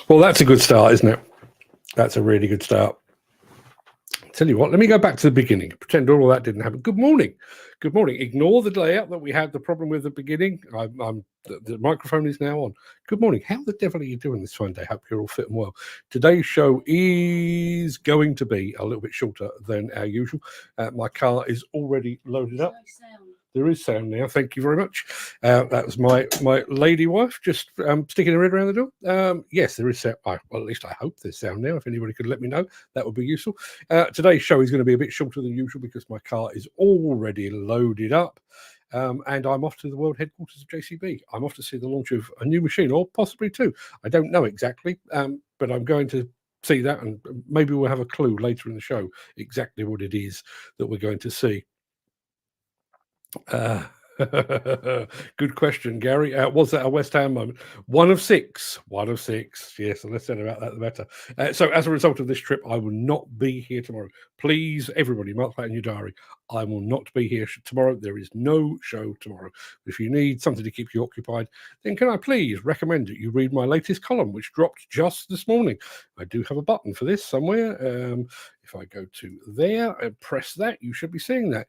Well, that's a good start, isn't it? That's a really good start. Tell you what, let me go back to the beginning. Pretend all of that didn't happen. Good morning. Good morning. Ignore the layout that we had the problem with at the beginning. The microphone is now on. Good morning. How the devil are you doing this fine day? Hope you're all fit and well. Today's show is going to be a little bit shorter than our usual. My car is already loaded up. There is sound now. Thank you very much. That was my lady wife just sticking her head around the door. Yes, there is sound. Well, at least I hope there's sound now. If anybody could let me know, that would be useful. Today's show is going to be a bit shorter than usual because my car is already loaded up. And I'm off to the world headquarters of JCB. I'm off to see the launch of a new machine, or possibly two. I don't know exactly, but I'm going to see that, and maybe we'll have a clue later in the show exactly what it is that we're going to see. Good question, Gary. Was that a West Ham moment? One of six. Yes, the less said about that, the better. So as a result of this trip, I will not be here tomorrow. Please, everybody, mark that in your diary. I will not be here tomorrow. There is no show tomorrow. If you need something to keep you occupied, then can I please recommend that you read my latest column, which dropped just this morning. I do have a button for this somewhere. If I go to there and press that, you should be seeing that.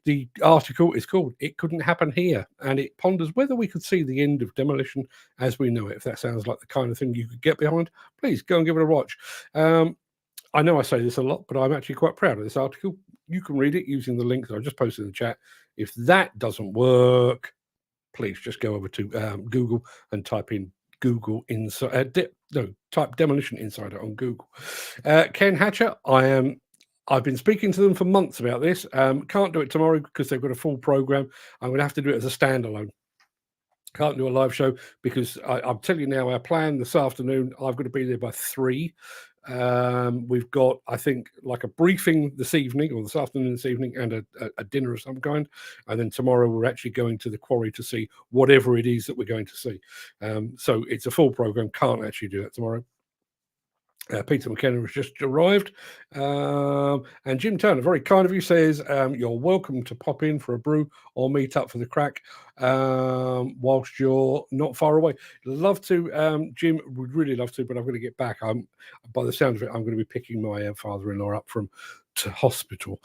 The article is called "It Couldn't Happen Here," and it ponders whether we could see the end of demolition as we know it. If that sounds like the kind of thing you could get behind, please go and give it a watch. I know I say this a lot, but I'm actually quite proud of this article. You can read it using the link that I just posted in the chat. If that doesn't work, please just go over to Google and type in Google type Demolition Insider on Google. Ken Hatcher, I've been speaking to them for months about this. Can't do it tomorrow because they've got a full program. I'm going to have to do it as a standalone. Can't do a live show because I'll tell you now, our plan this afternoon, I've got to be there by 3. We've got, I think, like a briefing this evening or this afternoon, this evening, and a dinner of some kind. And then tomorrow we're actually going to the quarry to see whatever it is that we're going to see. So it's a full program. Can't actually do that tomorrow. Peter McKenna has just arrived. And Jim Turner, very kind of you, says you're welcome to pop in for a brew or meet up for the crack whilst you're not far away. Love to, Jim, would really love to, but I'm going to get back. By the sound of it, I'm going to be picking my father-in-law up from to hospital.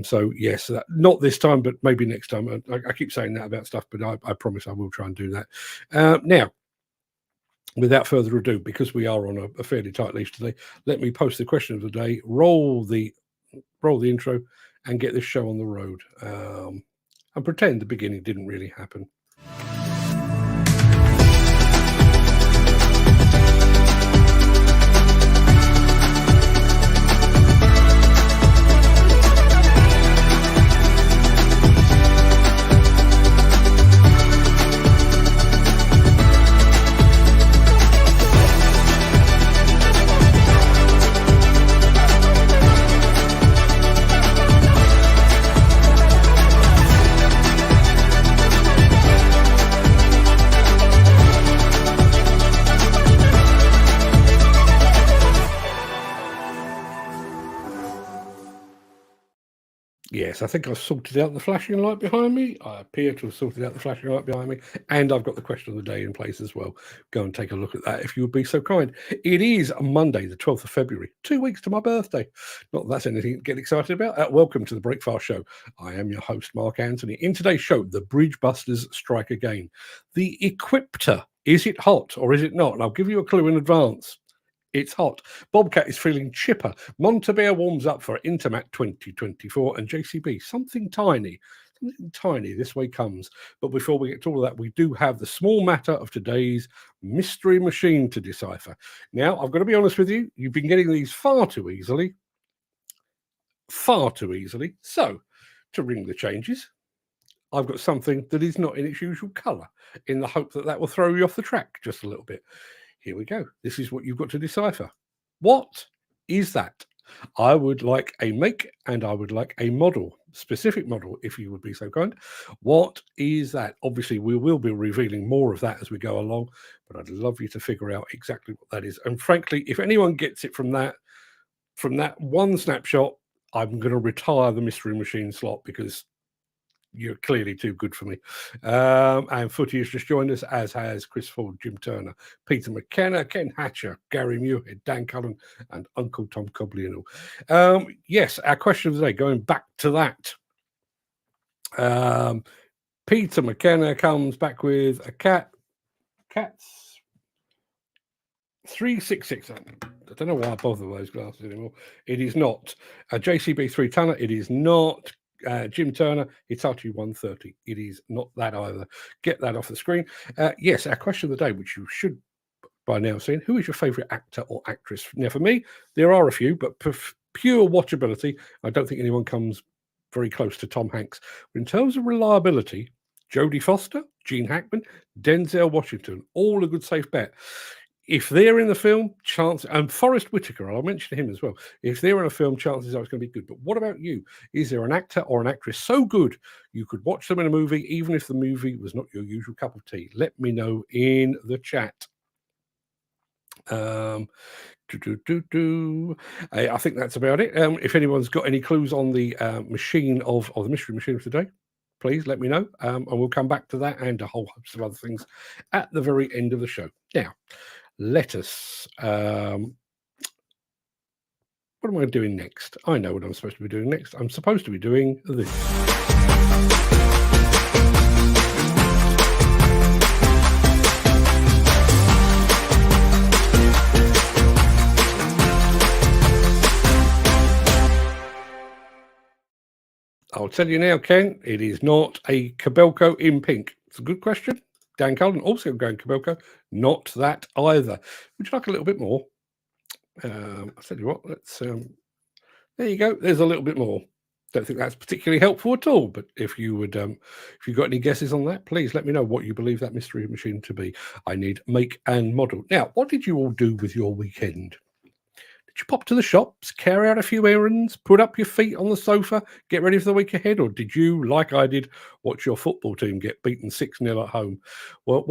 So yes, not this time, but maybe next time. I keep saying that about stuff, but I promise I will try and do that. Now, without further ado, because we are on a fairly tight leash today, let me post the question of the day, roll the intro, and get this show on the road. And pretend the beginning didn't really happen. Yes, I think I've sorted out the flashing light behind me. I appear to have sorted out the flashing light behind me. And I've got the question of the day in place as well. Go and take a look at that if you would be so kind. It is Monday, the 12th of February, 2 weeks to my birthday. Not that that's anything to get excited about. Welcome to the Breakfast Show. I am your host, Mark Anthony. In today's show, the Bridge Busters strike again. The Equipter, is it hot or is it not? And I'll give you a clue in advance. It's hot. Bobcat is feeling chipper. Montabert warms up for Intermat 2024, and JCB, something tiny this way comes. But before we get to all of that, we do have the small matter of today's mystery machine to decipher. Now, I've got to be honest with you, you've been getting these far too easily. So, to ring the changes, I've got something that is not in its usual colour, in the hope that will throw you off the track just a little bit. Here we go. This is what you've got to decipher. What is that? I would like a make and I would like a model, specific model, if you would be so kind. What is that? Obviously, we will be revealing more of that as we go along, but I'd love you to figure out exactly what that is. And frankly, if anyone gets it from that one snapshot, I'm going to retire the mystery machine slot because you're clearly too good for me. And Footy has just joined us, as has Chris Ford, Jim Turner, Peter McKenna, Ken Hatcher, Gary Muirhead, Dan Cullen, and Uncle Tom Cobley and all. Yes, our question of the day, going back to that. Peter McKenna comes back with a Cat's 366. I don't know why I bother those glasses anymore. It is not a JCB 3 tonner. It is not Jim Turner, Hitachi 130. It is not that either. Get that off the screen. Yes, our question of the day, which you should by now seen, who is your favourite actor or actress? Now, for me, there are a few, but pure watchability, I don't think anyone comes very close to Tom Hanks. But in terms of reliability, Jodie Foster, Gene Hackman, Denzel Washington, all a good safe bet. If they're in the film, and Forrest Whitaker, I'll mention him as well. If they're in a film, chances are it's going to be good. But what about you? Is there an actor or an actress so good you could watch them in a movie, even if the movie was not your usual cup of tea? Let me know in the chat. I think that's about it. If anyone's got any clues on the machine of the mystery machine of today, please let me know, and we'll come back to that and a whole host of other things at the very end of the show. Now, let us. What am I doing next? I know what I'm supposed to be doing next. I'm supposed to be doing this. I'll tell you now, Ken, it is not a Kobelco in pink. It's a good question. Dan Cullen also going Kobelco. Not that either. Would you like a little bit more? I'll tell you what, let's... there you go. There's a little bit more. Don't think that's particularly helpful at all, but if you would, if you've got any guesses on that, please let me know what you believe that mystery machine to be. I need make and model. Now, what did you all do with your weekend? Did you pop to the shops, carry out a few errands, put up your feet on the sofa, get ready for the week ahead? Or did you, like I did, watch your football team get beaten 6-0 at home? Well,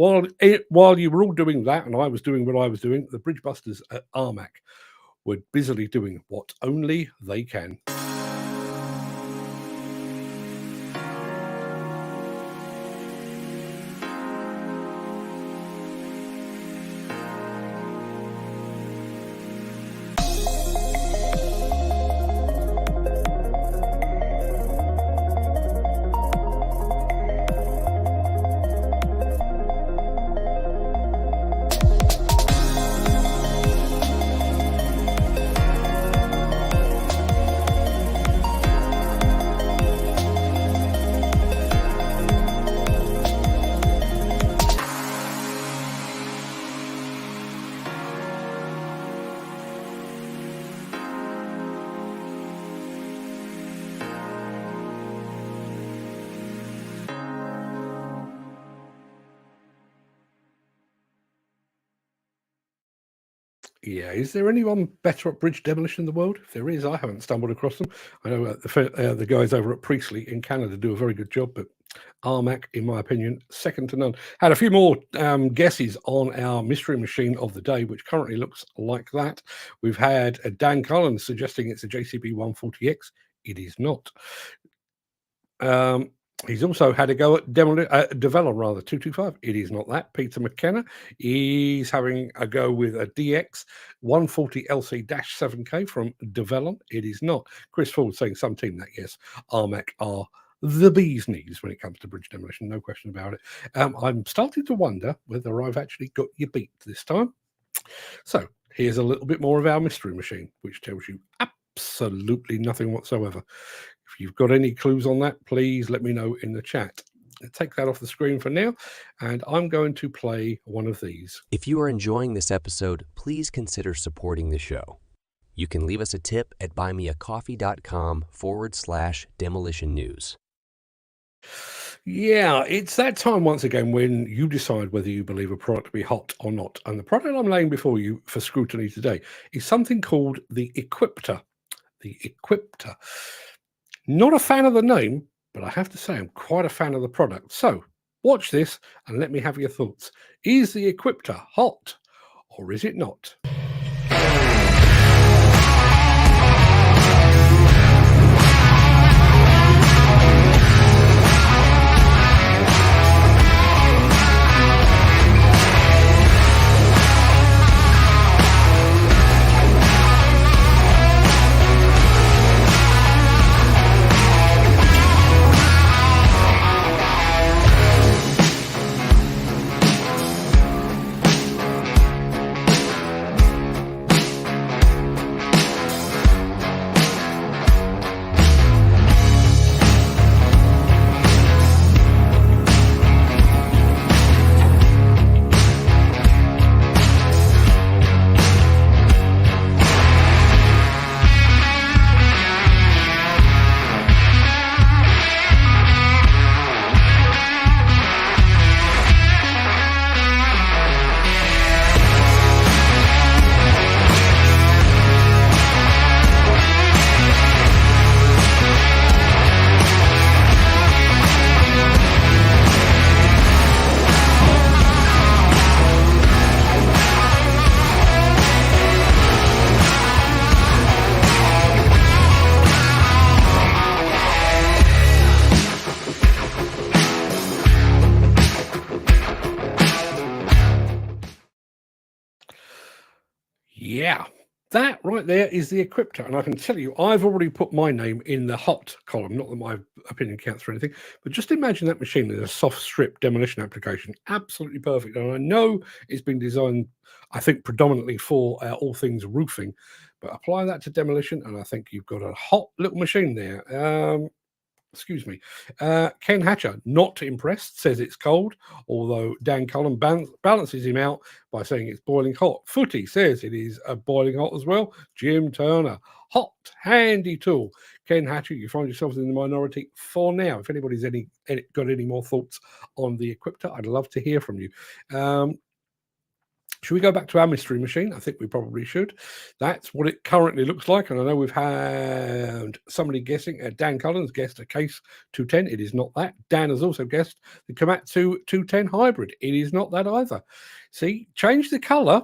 while you were all doing that and I was doing what I was doing, the Bridgebusters at Armac were busily doing what only they can. Yeah, is there anyone better at bridge demolition in the world? If there is, I haven't stumbled across them. I know the guys over at Priestley in Canada do a very good job, but Armac, in my opinion, second to none. Had a few more guesses on our mystery machine of the day, which currently looks like that. We've had Dan Cullen suggesting it's a JCB 140X. It is not. He's also had a go at Develon, rather, 225. It is not that. Peter McKenna, he's having a go with a DX 140 LC-7K from Develon. It is not. Chris Ford saying some team that, yes, Armac are the bee's knees when it comes to bridge demolition, no question about it. I'm starting to wonder whether I've actually got you beat this time. So here's a little bit more of our mystery machine, which tells you absolutely nothing whatsoever. If you've got any clues on that, please let me know in the chat. Take that off the screen for now, and I'm going to play one of these. If you are enjoying this episode, please consider supporting the show. You can leave us a tip at buymeacoffee.com/demolition news. Yeah, it's that time once again when you decide whether you believe a product to be hot or not. And the product I'm laying before you for scrutiny today is something called the Equipter. The Equipter. Not a fan of the name, but I have to say I'm quite a fan of the product. So watch this and let me have your thoughts. Is the Equipter hot or is it not? That right there is the Equipter, and I can tell you, I've already put my name in the hot column. Not that my opinion counts for anything, but just imagine that machine as a soft strip demolition application. Absolutely perfect. And I know it's been designed, I think, predominantly for all things roofing, but apply that to demolition, and I think you've got a hot little machine there. Excuse me. Ken Hatcher, not impressed, says it's cold, although Dan Cullen balances him out by saying it's boiling hot. Footy says it is boiling hot as well. Jim Turner, hot, handy tool. Ken Hatcher, you find yourselves in the minority for now. If anybody's got any more thoughts on the Equipter, I'd love to hear from you. Should we go back to our mystery machine? I think we probably should. That's what it currently looks like. And I know we've had somebody guessing. Dan Cullen's guessed a Case 210. It is not that. Dan has also guessed the Komatsu 210 hybrid. It is not that either. See, change the colour,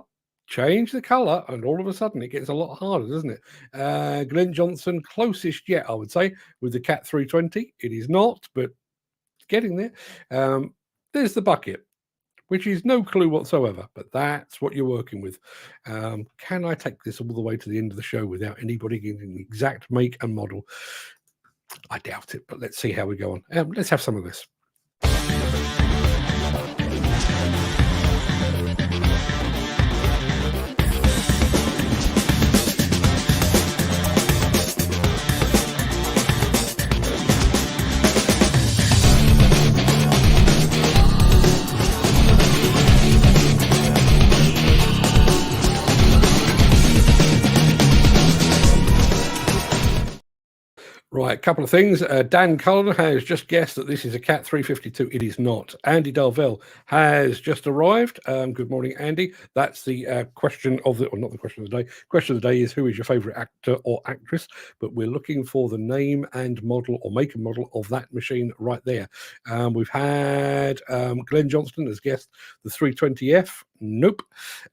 and all of a sudden it gets a lot harder, doesn't it? Glenn Johnson, closest yet, I would say, with the Cat 320. It is not, but getting there. There's the bucket, which is no clue whatsoever, but that's what you're working with. Can I take this all the way to the end of the show without anybody getting the exact make and model? I doubt it, but let's see how we go on. Let's have some of this. Right, a couple of things. Dan Cullen has just guessed that this is a Cat 352. It is not. Andy Darvell has just arrived. Good morning, Andy. That's the question of the, or not the question of the day. Question of the day is, who is your favourite actor or actress? But we're looking for the name and model or make and model of that machine right there. We've had Glenn Johnston has guessed the 320F. Nope.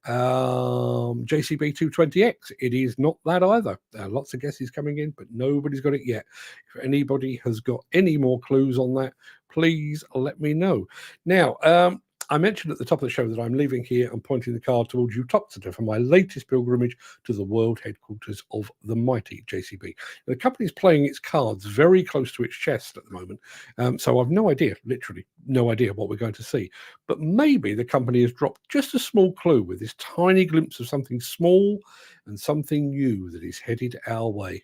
JCB 220X. It is not that either. Lots of guesses coming in, but nobody's got it yet. If anybody has got any more clues on that, please let me know. Now, I mentioned at the top of the show that I'm leaving here and pointing the car towards Uttoxeter for my latest pilgrimage to the world headquarters of the mighty JCB. The company is playing its cards very close to its chest at the moment, so I've no idea, literally no idea what we're going to see. But maybe the company has dropped just a small clue with this tiny glimpse of something small and something new that is headed our way.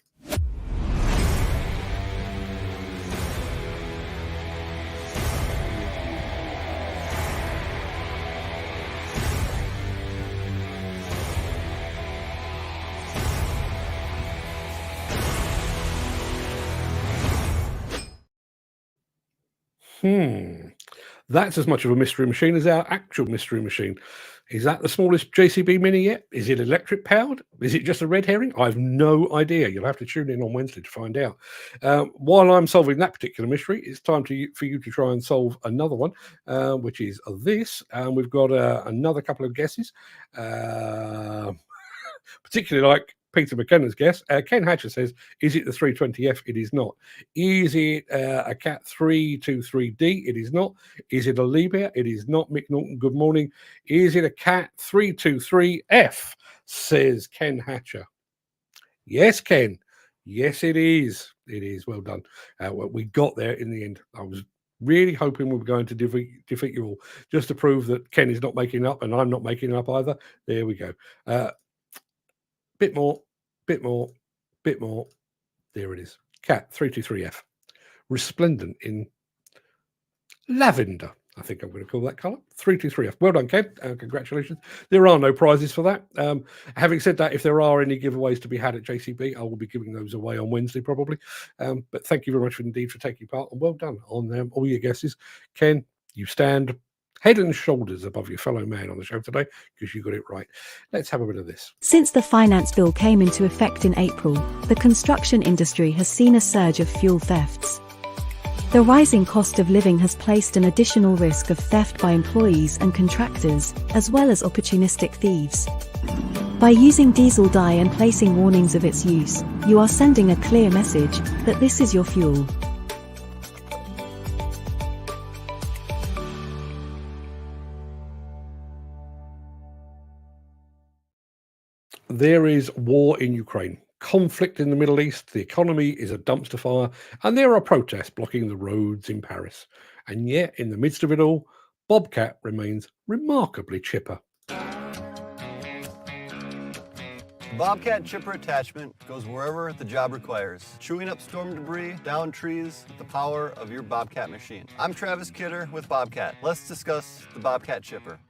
That's as much of a mystery machine as our actual mystery machine. Is that the smallest JCB Mini yet? Is it electric powered? Is it just a red herring? I have no idea. You'll have to tune in on Wednesday to find out. While I'm solving that particular mystery, it's time for you to try and solve another one, which is this. We've got another couple of guesses, particularly like Peter McKenna's guess. Ken Hatcher says, is it the 320F? It is not. Is it a Cat 323D? It is not. Is it a Liebherr? It is not. Mick Norton, good morning. Is it a Cat 323F? Says Ken Hatcher. Yes, Ken. Yes, it is. It is. Well done. We got there in the end. I was really hoping we were going to defeat you all, just to prove that Ken is not making up and I'm not making up either. There we go. Bit more. There it is. Cat 323F. Resplendent in lavender, I think I'm going to call that colour. 323F. Well done, Ken. Congratulations. There are no prizes for that. Having said that, if there are any giveaways to be had at JCB, I will be giving those away on Wednesday probably. But thank you very much indeed for taking part, and well done on all your guesses. Ken, you stand head and shoulders above your fellow man on the show today because you got it right. Let's have a bit of this. Since the finance bill came into effect in April, the construction industry has seen a surge of fuel thefts. The rising cost of living has placed an additional risk of theft by employees and contractors, as well as opportunistic thieves. By using diesel dye and placing warnings of its use, you are sending a clear message that this is your fuel. there is war in Ukraine, conflict in the Middle East, the economy is a dumpster fire, and there are protests blocking the roads in Paris. And yet, in the midst of it all, Bobcat remains remarkably chipper. The Bobcat chipper attachment goes wherever the job requires, chewing up storm debris, down trees with the power of your Bobcat machine. I'm Travis Kidder with Bobcat. Let's discuss the Bobcat chipper.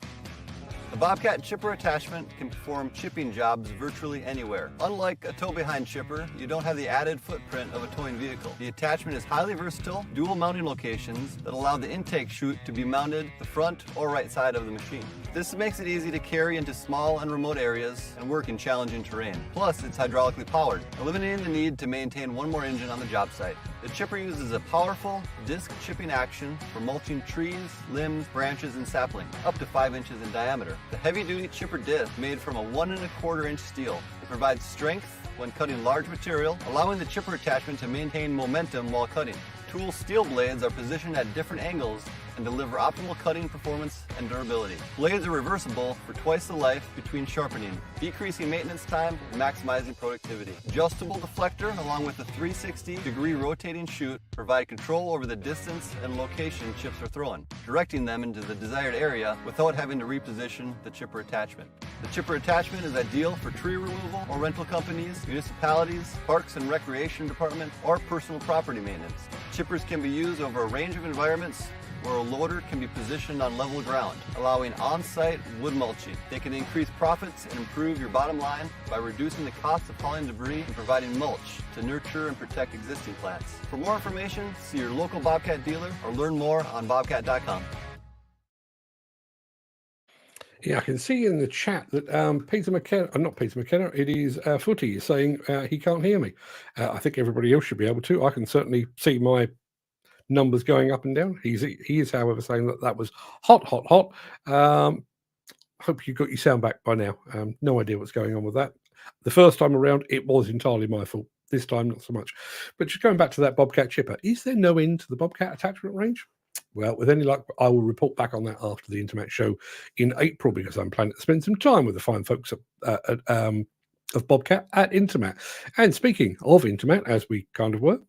The Bobcat chipper attachment can perform chipping jobs virtually anywhere. Unlike a tow-behind chipper, you don't have the added footprint of a towing vehicle. The attachment is highly versatile, dual mounting locations that allow the intake chute to be mounted the front or right side of the machine. This makes it easy to carry into small and remote areas and work in challenging terrain. Plus, it's hydraulically powered, eliminating the need to maintain one more engine on the job site. The chipper uses a powerful disc chipping action for mulching trees, limbs, branches, and saplings, up to 5 inches in diameter. The heavy-duty chipper disc made from a 1 1/4 inch steel. It provides strength when cutting large material, allowing the chipper attachment to maintain momentum while cutting. Tool steel blades are positioned at different angles and deliver optimal cutting performance and durability. Blades are reversible for twice the life between sharpening, decreasing maintenance time and maximizing productivity. Adjustable deflector along with a 360-degree rotating chute provide control over the distance and location chips are thrown, directing them into the desired area without having to reposition the chipper attachment. The chipper attachment is ideal for tree removal or rental companies, municipalities, parks and recreation department, or personal property maintenance. Chippers can be used over a range of environments where a loader can be positioned on level ground, allowing on-site wood mulching. They can increase profits and improve your bottom line by reducing the cost of hauling debris and providing mulch to nurture and protect existing plants. For more information, see your local Bobcat dealer or learn more on bobcat.com. Yeah, I can see in the chat that Peter McKenna, not Peter McKenna, it is Footy saying he can't hear me. I think everybody else should be able to. I can certainly see my numbers going up and down. He is, however, saying that was hot. Hope you got your sound back by now. No idea what's going on with that. The first time around, it was entirely my fault. This time, not so much. But just going back to that Bobcat chipper, is there no end to the Bobcat attachment range? Well, with any luck, I will report back on that after the Intermat show in April, because I'm planning to spend some time with the fine folks of Bobcat at Intermat. And speaking of Intermat, as we kind of were,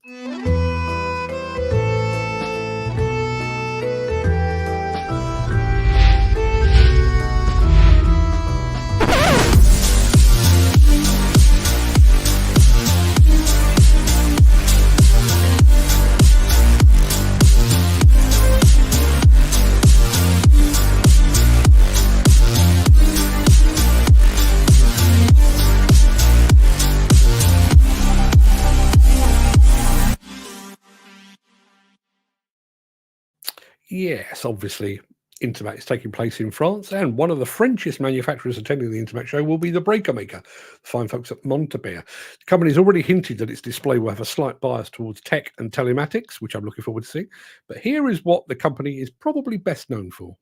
yes, obviously, Intermat is taking place in France, and one of the Frenchest manufacturers attending the Intermat show will be the breaker maker, the fine folks at Montabert. The company's already hinted that its display will have a slight bias towards tech and telematics, which I'm looking forward to seeing. But here is what the company is probably best known for.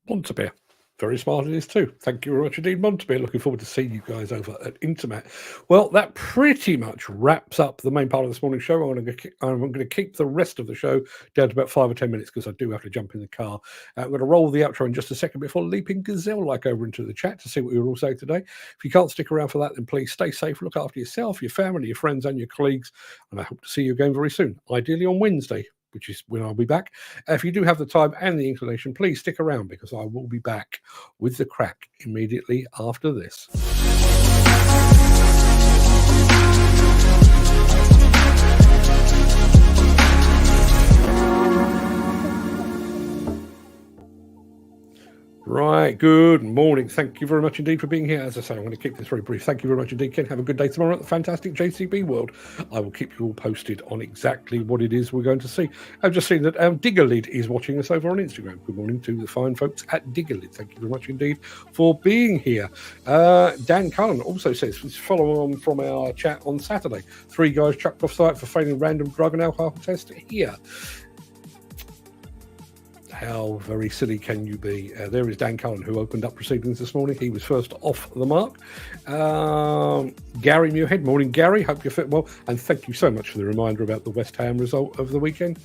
Montabert. Very smart it is too. Thank you very much indeed, Montabert. Looking forward to seeing you guys over at Intermat. Well, that pretty much wraps up the main part of this morning's show. I'm going to keep the rest of the show down to about 5 or 10 minutes because I do have to jump in the car. I'm going to roll the outro in just a second before leaping gazelle-like over into the chat to see what we were all saying today. If you can't stick around for that, then please stay safe, look after yourself, your family, your friends, and your colleagues. And I hope to see you again very soon, ideally on Wednesday, which is when I'll be back. If you do have the time and the inclination, please stick around because I will be back with the Craic immediately after this. Right, good morning. Thank you very much indeed for being here. As I say, I'm going to keep this very brief. Thank you very much indeed, Ken. Have a good day tomorrow at the fantastic JCB World. I will keep you all posted on exactly what it is we're going to see. I've just seen that Diggerlid is watching us over on Instagram. Good morning to the fine folks at Diggerlid. Thank you very much indeed for being here. Dan Cullen also says, follow on from our chat on Saturday, 3 guys chucked off site for failing random drug and alcohol test here. How very silly can you be? There is Dan Cullen, who opened up proceedings this morning. He was first off the mark. Gary Muirhead, morning, Gary. Hope you're fit well. And thank you so much for the reminder about the West Ham result of the weekend.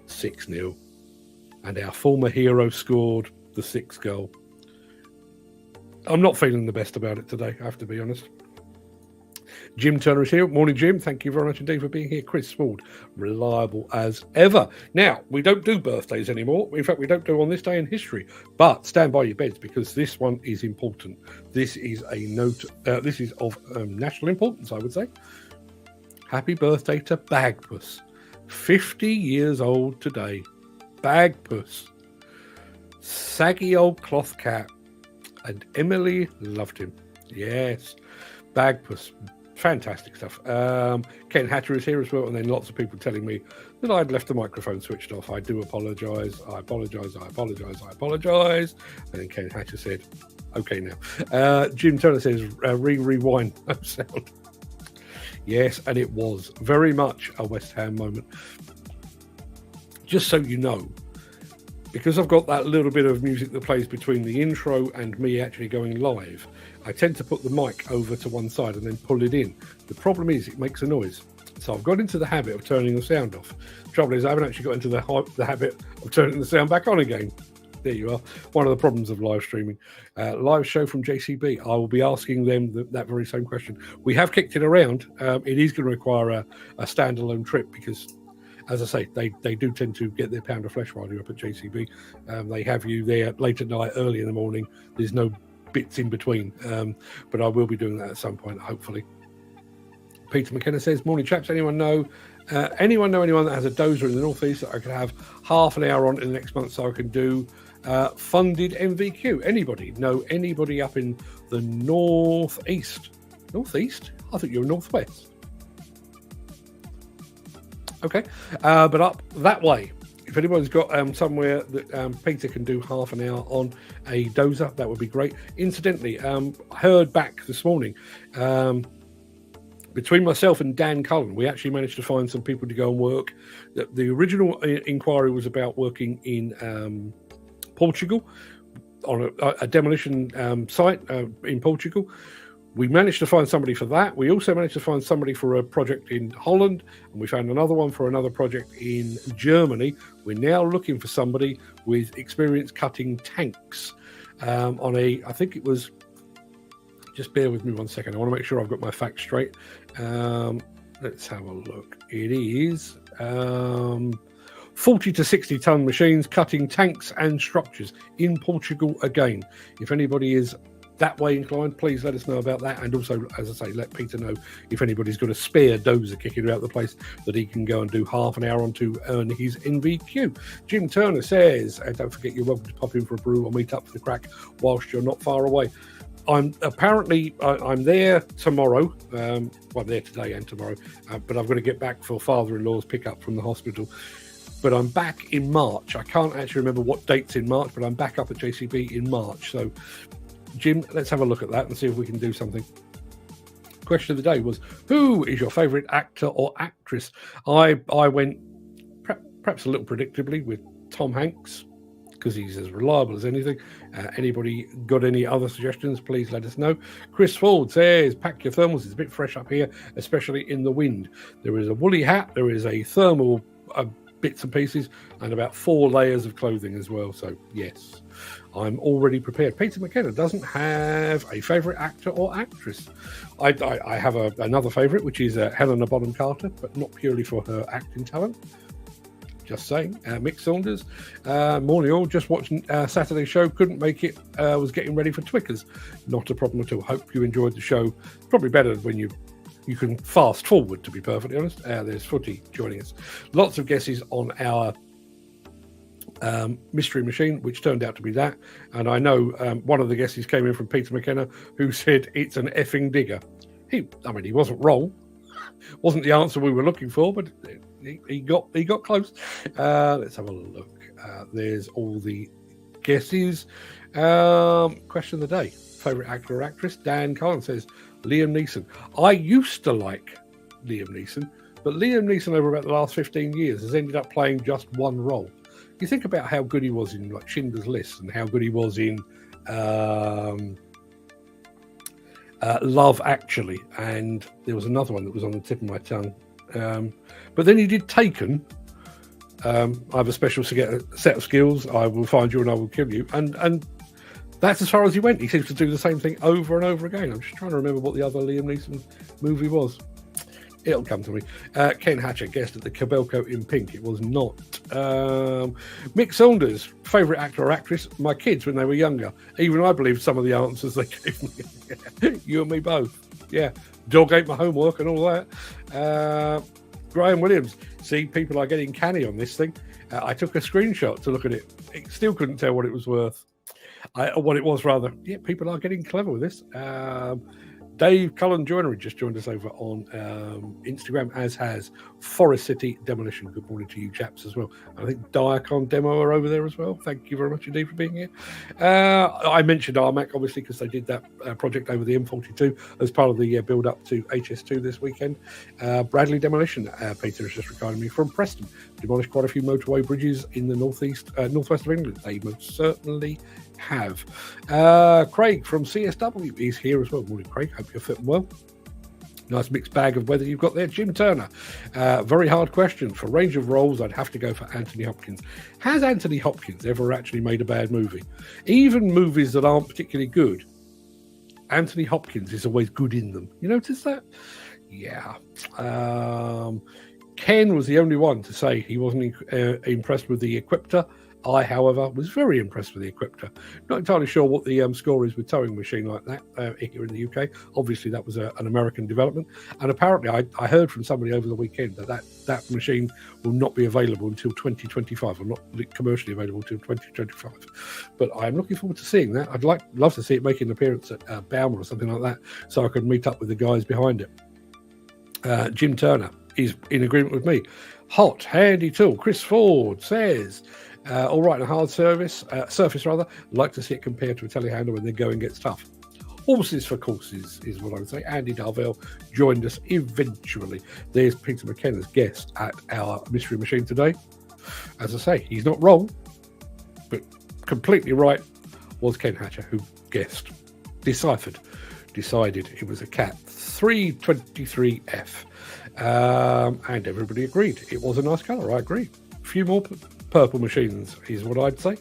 6-0. And our former hero scored the 6th goal. I'm not feeling the best about it today, I have to be honest. Jim Turner is here. Morning, Jim. Thank you very much indeed for being here. Chris Sword, reliable as ever. Now, we don't do birthdays anymore. In fact, we don't do on this day in history. But stand by your beds because this one is important. This is a note. This is of national importance, I would say. Happy birthday to Bagpuss. 50 years old today. Bagpuss. Saggy old cloth cat. And Emily loved him. Yes. Bagpuss. Fantastic stuff. Ken Hatter is here as well, and then lots of people telling me that I'd left the microphone switched off. I do apologise. I apologise. And then Ken Hatter said, okay now. Jim Turner says, rewind. No sound. Yes, and it was very much a West Ham moment. Just so you know, because I've got that little bit of music that plays between the intro and me actually going live, I tend to put the mic over to one side and then pull it in. The problem is it makes a noise. So I've got into the habit of turning the sound off. The trouble is I haven't actually got into the habit of turning the sound back on again. There you are. One of the problems of live streaming. Live show from JCB. I will be asking them that very same question. We have kicked it around. It is going to require a standalone trip because, as I say, they do tend to get their pound of flesh while you're up at JCB. They have you there late at night, early in the morning. There's no bits in between, but I will be doing that at some point, hopefully. Peter McKenna says, morning chaps, anyone know anyone that has a dozer in the northeast that I could have half an hour on in the next month so I can do funded MVQ? Anybody know anybody up in the northeast? I think you're northwest. Okay, but up that way. If anybody's got somewhere that Peter can do half an hour on a dozer, that would be great. Incidentally, I heard back this morning, between myself and Dan Cullen, we actually managed to find some people to go and work. The original inquiry was about working in Portugal, on a demolition site in Portugal. We managed to find somebody for that. We also managed to find somebody for a project in Holland, and we found another one for another project in Germany. We're now looking for somebody with experience cutting tanks on a, I think it was, just bear with me 1 second. I want to make sure I've got my facts straight. Let's have a look. It is 40 to 60 ton machines cutting tanks and structures in Portugal again. If anybody is that way inclined, please let us know about that, and also, as I say, let Peter know if anybody's got a spare dozer kicking about the place that he can go and do half an hour on to earn his NVQ. Jim Turner says, and don't forget you're welcome to pop in for a brew or meet up for the Craic whilst you're not far away. I'm there tomorrow. I'm there today and tomorrow, but I've got to get back for father-in-law's pickup from the hospital. But I'm back in March. I can't actually remember what dates in March, but I'm back up at JCB in March. So Jim, let's have a look at that and see if we can do something. Question of the day was, who is your favourite actor or actress? I went perhaps a little predictably with Tom Hanks, because he's as reliable as anything. Anybody got any other suggestions, please let us know. Chris Ford says, pack your thermals. It's a bit fresh up here, especially in the wind. There is a woolly hat. There is a thermal bits and pieces, and about 4 layers of clothing as well. So, yes, I'm already prepared. Peter McKenna doesn't have a favourite actor or actress. I have another favourite, which is Helena Bonham Carter, but not purely for her acting talent. Just saying. Mick Saunders, morning all. Just watching Saturday's show. Couldn't make it. Was getting ready for Twickers. Not a problem at all. Hope you enjoyed the show. Probably better when you can fast forward, to be perfectly honest. There's Footy joining us. Lots of guesses on our mystery machine, which turned out to be that. And I know one of the guesses came in from Peter McKenna, who said it's an effing digger. He wasn't wrong. Wasn't the answer we were looking for, but he got close. Let's have a look. There's all the guesses. Question of the day. Favorite actor or actress? Dan Collins says Liam Neeson. I used to like Liam Neeson, but Liam Neeson over about the last 15 years has ended up playing just one role. You think about how good he was in like Schindler's List and how good he was in Love Actually, and there was another one that was on the tip of my tongue. But then he did Taken. I have a special set of skills. I will find you and I will kill you. And that's as far as he went. He seems to do the same thing over and over again. I'm just trying to remember what the other Liam Neeson movie was. It'll come to me. Ken Hatcher guessed at the Cabelco in pink. It was not. Mick Saunders, favourite actor or actress? My kids when they were younger. Even I believed some of the answers they gave me. You and me both. Yeah. Dog ate my homework and all that. Graham Williams. See, people are getting canny on this thing. I took a screenshot to look at it. It still couldn't tell what it was worth. What it was, rather. Yeah, people are getting clever with this. Dave Cullen Joinery just joined us over on Instagram, as has Forest City Demolition. Good morning to you chaps as well. I think Diacon Demo are over there as well. Thank you very much indeed for being here. I mentioned Armac, obviously, because they did that project over the M42 as part of the build-up to HS2 this weekend. Bradley Demolition, Peter has just regarded me, from Preston. Demolished quite a few motorway bridges in the northwest of England. They most certainly have. Craic from CSW is here as well. Morning, Craic. Hope you're fitting well. Nice mixed bag of weather you've got there. Jim Turner. Very hard question. For range of roles, I'd have to go for Anthony Hopkins. Has Anthony Hopkins ever actually made a bad movie? Even movies that aren't particularly good, Anthony Hopkins is always good in them. You notice that? Yeah. Ken was the only one to say he wasn't impressed with the Equipter. I, however, was very impressed with the Equipter. Not entirely sure what the score is with towing machine like that here in the UK. Obviously, that was an American development. And apparently, I heard from somebody over the weekend that machine will not be available until 2025, or not commercially available until 2025. But I'm looking forward to seeing that. I'd love to see it make an appearance at Baumer or something like that, so I could meet up with the guys behind it. Jim Turner is in agreement with me. Hot, handy tool. Chris Ford says, all right, a hard surface, like to see it compared to a telehandler when the going gets tough. Horses for courses is what I would say. Andy Darvell joined us eventually. There's Peter McKenna's guest at our mystery machine today. As I say, he's not wrong, but completely right was Ken Hatcher, who guessed, decided it was a Cat 323F. And everybody agreed. It was a nice colour, I agree. A few more purple machines is what I'd say.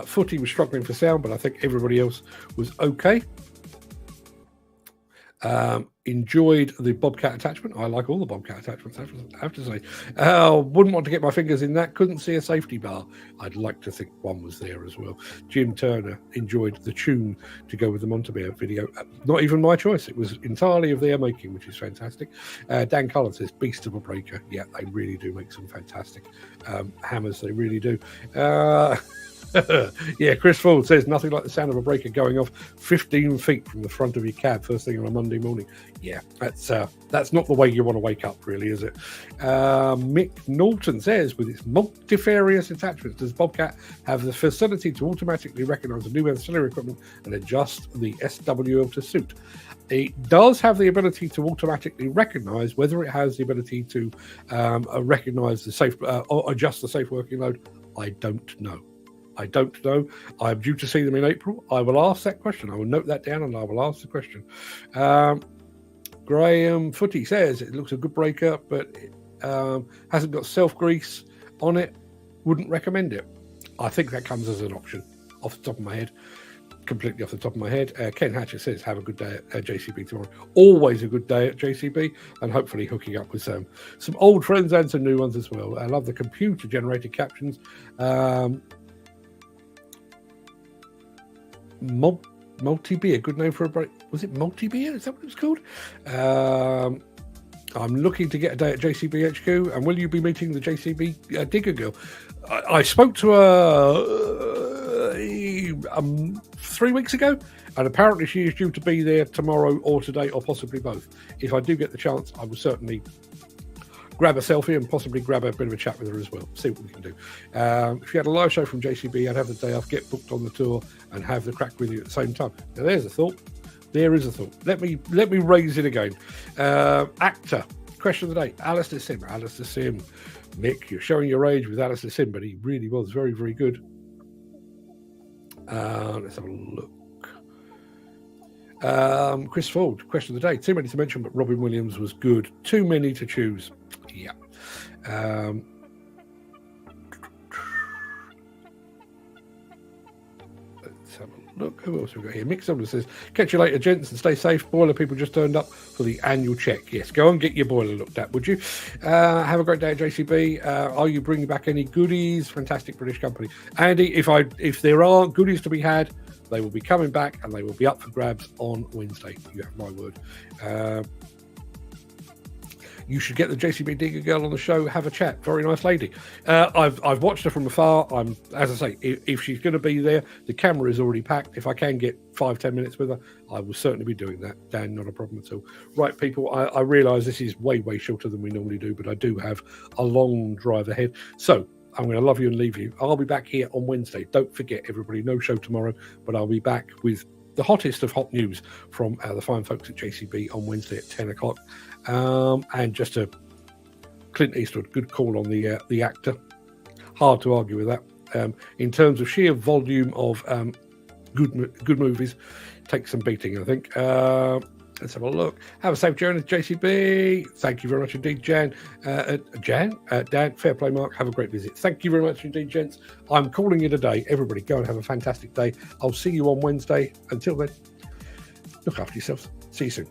Footy was struggling for sound, but I think everybody else was okay. Enjoyed the Bobcat attachment. I like all the Bobcat attachments, I have to say. Wouldn't want to get my fingers in that. Couldn't see a safety bar. I'd like to think one was there as well. Jim Turner enjoyed the tune to go with the Montabert video. Not even my choice. It was entirely of their making, which is fantastic. Dan Cullen says, beast of a breaker. Yeah, they really do make some fantastic hammers. They really do. Yeah, Chris Ford says nothing like the sound of a breaker going off 15 feet from the front of your cab first thing on a Monday morning. Yeah, that's not the way you want to wake up, really, is it? Mick Norton says, with its multifarious attachments, does Bobcat have the facility to automatically recognise the new ancillary equipment and adjust the SWL to suit? It does have the ability to automatically recognise. Whether it has the ability to recognise the safe or adjust the safe working load, I don't know. I'm due to see them in April. I will ask that question. I will note that down and I will ask the question. Graham Footy says it looks a good breaker, but it hasn't got self-grease on it. Wouldn't recommend it. I think that comes as an option off the top of my head. Completely off the top of my head. Ken Hatcher says, have a good day at JCB tomorrow. Always a good day at JCB, and hopefully hooking up with some old friends and some new ones as well. I love the computer-generated captions. Multi-beer, good name for a break. Was it multi-beer? Is that what it was called? I'm looking to get a day at JCB HQ, and will you be meeting the JCB Digger Girl? I spoke to her 3 weeks ago, and apparently she is due to be there tomorrow or today, or possibly both. If I do get the chance, I will certainly grab a selfie and possibly grab a bit of a chat with her as well. See what we can do. If you had a live show from JCB, I'd have the day off, get booked on the tour, and have the crack with you at the same time. Now, there's a thought. There is a thought. Let me raise it again. Actor. Question of the day. Alistair Sim. Mick, you're showing your age with Alistair Sim, but he really was very, very good. Let's have a look. Chris Ford. Question of the day. Too many to mention, but Robin Williams was good. Too many to choose. Yeah. Let's have a look. Who else have we got here? Mick Sumner says, catch you later, gents, and stay safe. Boiler people just turned up for the annual check. Yes, go and get your boiler looked at, would you? Have a great day at JCB. Are you bringing back any goodies? Fantastic British company. Andy, if there are goodies to be had, they will be coming back and they will be up for grabs on Wednesday. You have my word. You should get the JCB Digger Girl on the show. Have a chat. Very nice lady. I've watched her from afar. As I say, if she's going to be there, the camera is already packed. If I can get 5-10 minutes with her, I will certainly be doing that. Dan, not a problem at all. Right, people, I realise this is way, way shorter than we normally do, but I do have a long drive ahead. So I'm going to love you and leave you. I'll be back here on Wednesday. Don't forget, everybody, no show tomorrow, but I'll be back with the hottest of hot news from the fine folks at JCB on Wednesday at 10 o'clock. And just a Clint Eastwood, good call on the actor. Hard to argue with that. In terms of sheer volume of good movies, takes some beating, I think. Let's have a look. Have a safe journey to JCB. Thank you very much indeed, Dan. Dan, fair play, Mark. Have a great visit. Thank you very much indeed, gents. I'm calling it a day. Everybody, go and have a fantastic day. I'll see you on Wednesday. Until then, look after yourselves. See you soon.